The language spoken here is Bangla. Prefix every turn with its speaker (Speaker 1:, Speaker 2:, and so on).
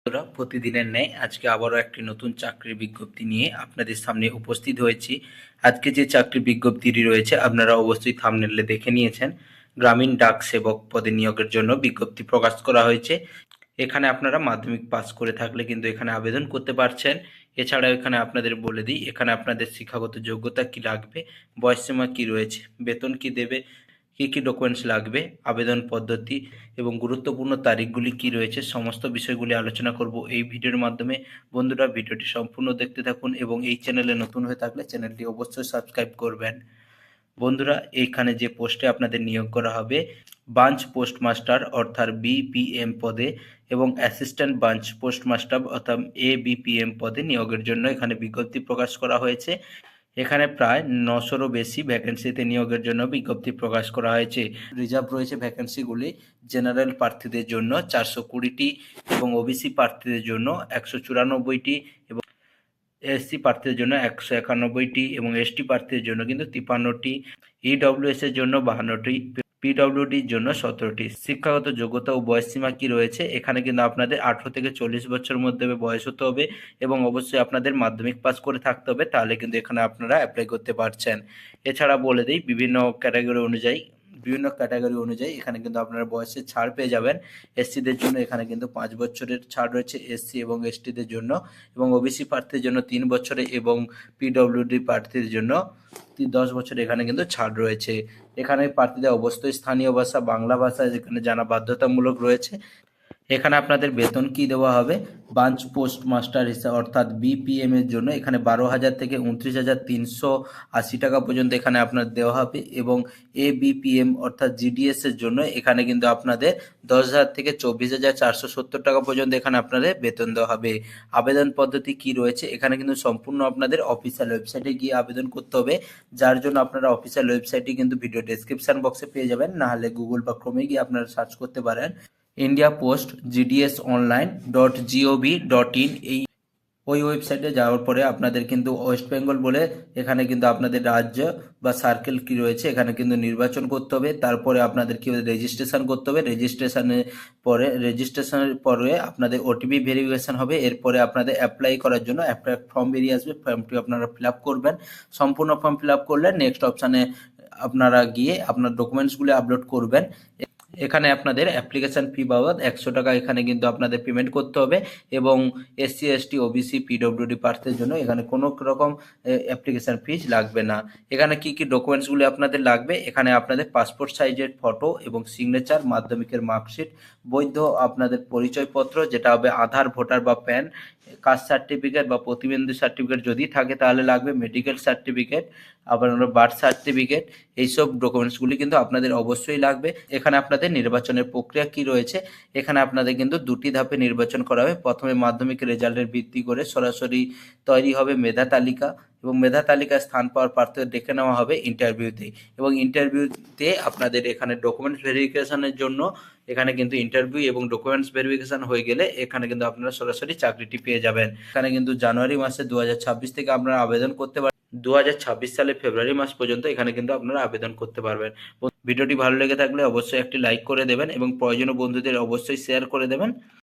Speaker 1: বন্ধুরা, প্রতিদিনের ন্যায় আজকে আবারও একটি নতুন চাকরির বিজ্ঞপ্তি নিয়ে আপনাদের সামনে উপস্থিত হয়েছি। আজকে যে চাকরির বিজ্ঞপ্তিটি রয়েছে আপনারা অবশ্যই থাম্বনেলে দেখে নিয়েছেন। গ্রামীণ ডাক সেবক পদে নিয়োগের জন্য বিজ্ঞপ্তি প্রকাশ করা হয়েছে। এখানে আপনারা মাধ্যমিক পাস করে থাকলে কিন্তু এখানে আবেদন করতে পারছেন। এছাড়াও এখানে আপনাদের বলে দিই, এখানে আপনাদের শিক্ষাগত যোগ্যতা কি লাগবে, বয়সসীমা কি রয়েছে, বেতন কি দেবে, কী কী ডকুমেন্টস লাগবে, আবেদন পদ্ধতি এবং গুরুত্বপূর্ণ তারিখগুলি কি রয়েছে, সমস্ত বিষয়গুলি আলোচনা করব এই ভিডিওর মাধ্যমে। বন্ধুরা, ভিডিওটি সম্পূর্ণ দেখতে থাকুন এবং এই চ্যানেলে নতুন হয়ে থাকলে চ্যানেলটি অবশ্যই সাবস্ক্রাইব করবেন। বন্ধুরা, এইখানে যে পোস্টে আপনাদের নিয়োগ করা হবে ব্রাঞ্চ পোস্টমাস্টার অর্থাৎ বিপিএম পদে এবং অ্যাসিস্ট্যান্ট ব্রাঞ্চ পোস্টমাস্টার অর্থাৎ এবিপিএম পদে নিয়োগের জন্য এখানে বিজ্ঞপ্তি প্রকাশ করা হয়েছে। এখানে প্রায় 900-রও বেশি ভ্যাকেন্সিতে নিয়োগের জন্য বিজ্ঞপ্তি প্রকাশ করা হয়েছে। রিজার্ভ রয়েছে ভ্যাকেন্সিগুলি জেনারেল প্রার্থীদের জন্য 420টি এবং ওবিসি প্রার্থীদের জন্য 194টি এবং এসসি প্রার্থীদের জন্য 191টি এবং এসটি প্রার্থীদের জন্য কিন্তু 53টি, ইডব্লিউএস এর জন্য 52টি, পিডব্লিউডির জন্য 17টি। শিক্ষাগত যোগ্যতা ও বয়সসীমা কি রয়েছে, এখানে কিন্তু আপনাদের 18 থেকে 40 বছরের মধ্যে বয়স হতে হবে এবং অবশ্যই আপনাদের মাধ্যমিক পাস করে থাকতে হবে, তাহলে কিন্তু এখানে আপনারা অ্যাপ্লাই করতে পারছেন। এছাড়া বলে দিই, বিভিন্ন ক্যাটাগরি অনুযায়ী এখানে কিন্তু আপনারা বয়সের ছাড় পেয়ে যাবেন। এসসিদের জন্য এখানে কিন্তু 5 বছরের ছাড় রয়েছে এসসি এবং এসটিদের জন্য, এবং ওবিসি প্রার্থীদের জন্য 3 বছরে এবং পিডব্লিউডি প্রার্থীদের জন্য 10 বছরে এখানে কিন্তু ছাড় রয়েছে। এখানে প্রার্থীদের অবশ্যই স্থানীয় ভাষা বাংলা ভাষা যেখানে জানা বাধ্যতামূলক রয়েছে। এখানে আপনাদের বেতন কি দেওয়া হবে, ব্রাঞ্চ পোস্ট মাস্টার হিসাবে অর্থাৎ বিপিএম এর জন্য এখানে 12,000 থেকে 29,380 টাকা পর্যন্ত এখানে আপনার দেওয়া হবে, এবং এবিপিএম অর্থাৎ জিডিএস এর জন্য এখানে কিন্তু আপনাদের 10,000 থেকে 24,470 টাকা পর্যন্ত এখানে আপনাদের বেতন দেওয়া হবে। আবেদন পদ্ধতি কি রয়েছে, এখানে কিন্তু সম্পূর্ণ আপনাদের অফিসিয়াল ওয়েবসাইটে গিয়ে আবেদন করতে হবে, যার জন্য আপনারা অফিসিয়াল ওয়েবসাইটটি কিন্তু ভিডিও ডেসক্রিপশন বক্সে পেয়ে যাবেন, না হলে গুগল বা ক্রোমে গিয়ে আপনারা সার্চ করতে পারেন indiapost.gdsonline.gov.in ওই ওয়েবসাইটে যাওয়ার পরে আপনাদের কিন্তু ওয়েস্ট বেঙ্গল বলে এখানে কিন্তু আপনাদের রাজ্য বা সার্কেল কি রয়েছে এখানে কিন্তু নির্বাচন করতে হবে। তারপরে আপনাদের কি রেজিস্ট্রেশন করতে হবে, রেজিস্ট্রেশনের পরে আপনাদের ওটিপি ভেরিফিকেশন হবে। এরপরে আপনাদের অ্যাপ্লাই করার জন্য একটা ফর্ম বেরিয়ে আসবে, ফর্মটি আপনারা ফিল আপ করবেন। সম্পূর্ণ ফর্ম ফিল আপ করলে নেক্সট অপশানে আপনারা গিয়ে আপনার ডকুমেন্টসগুলি আপলোড করবেন। এখানে আপনাদের অ্যাপ্লিকেশন ফি বাবদ 100 টাকা এখানে কিন্তু আপনাদের পেমেন্ট করতে হবে, এবং এসসি এসটি ওবিসি পিডব্লিউডি প্রার্থীদের জন্য এখানে কোনো রকম অ্যাপ্লিকেশন ফিজ লাগবে না। এখানে কি কি ডকুমেন্টসগুলি আপনাদের লাগবে, এখানে আপনাদের পাসপোর্ট সাইজের ফটো এবং সিগনেচার, মাধ্যমিকের মার্কশিট, বৈধ আপনাদের পরিচয়পত্র যেটা হবে আধার, ভোটার বা প্যান, কাস্ট সার্টিফিকেট বা প্রতিবন্ধী সার্টিফিকেট যদি থাকে তাহলে লাগবে, মেডিকেল সার্টিফিকেট, আবার বার্থ সার্টিফিকেট, এইসব ডকুমেন্টসগুলি কিন্তু আপনাদের অবশ্যই লাগবে। এখানে আপনাদের নির্বাচনের প্রক্রিয়া কি রয়েছে, এখানে আপনাদের কিন্তু 2টি ধাপে নির্বাচন করা হবে। প্রথমে মাধ্যমিক রেজাল্টের ভিত্তি করে সরাসরি তৈরি হবে মেধা তালিকা, এবং মেধা তালিকায় স্থান পাওয়ার প্রার্থীদের ডেকে নেওয়া হবে ইন্টারভিউতে, এবং ইন্টারভিউতে আপনাদের এখানে ডকুমেন্টস ভেরিফিকেশনের জন্য এখানে কিন্তু ইন্টারভিউ এবং ডকুমেন্টস ভেরিফিকেশন হয়ে গেলে এখানে কিন্তু আপনারা সরাসরি চাকরিটি পেয়ে যাবেন। এখানে কিন্তু জানুয়ারি মাসে 2026 থেকে আপনারা আবেদন করতে পারেন, 2026 সালে ফেব্রুয়ারি মাস পর্যন্ত এখানে কিন্তু আপনারা আবেদন করতে পারবেন। ভিডিওটি ভালো লেগে থাকলে অবশ্যই একটি লাইক করে দেবেন এবং প্রয়োজনীয় বন্ধুদের অবশ্যই শেয়ার করে দেবেন।